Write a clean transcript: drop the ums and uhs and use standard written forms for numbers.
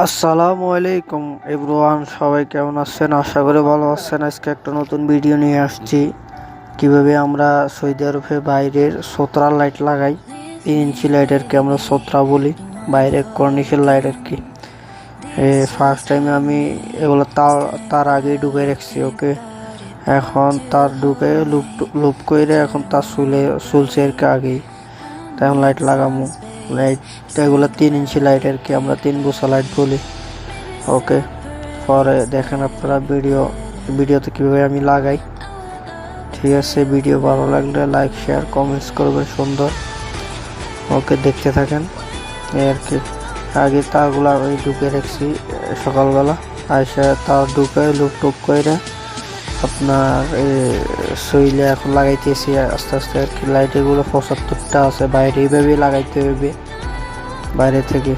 আসসালামু আলাইকুম এভরিওয়ান, সবাই কেমন আছেন? আশা করি ভালো আছেন। আজকে একটা নতুন ভিডিও নিয়ে আসছি কিভাবে আমরা সৌদি আরবে বাইরের সোতরা লাইট লাগাই। 3 ইঞ্চি লাইটেরকে আমরা সোতরা বলি, বাইরের কর্নিশের লাইট আর কি। ফার্স্ট টাইমে আমি এগুলো তার আগেই ঢুকে রাখছি। ওকে, এখন তার ঢুকে লুপ করে এখন তার চুলছে আর কি আগেই। তাই এখন লাইট লাগামু। লাইট এগুলো 3 ইঞ্চি লাইট আর কি, আমরা 3 বোসা লাইট বলি। ওকে, পরে দেখেন আপনারা ভিডিওতে কীভাবে আমি লাগাই। ঠিক আছে, ভিডিও ভালো লাগলে লাইক শেয়ার কমেন্টস করবেন সুন্দর। ওকে, দেখতে থাকেন। এই আর কি, আগে তারগুলো আমি ঢুকে রাখছি সকালবেলা। আইসা তার ঢুকে লুপ টুপ করে আপনার সইলে এখন লাগাইতেছি আস্তে আস্তে আর কি। লাইট এগুলো 75টা আছে বাইরে, এইভাবে লাগাইতে হবে বাইরে থেকে।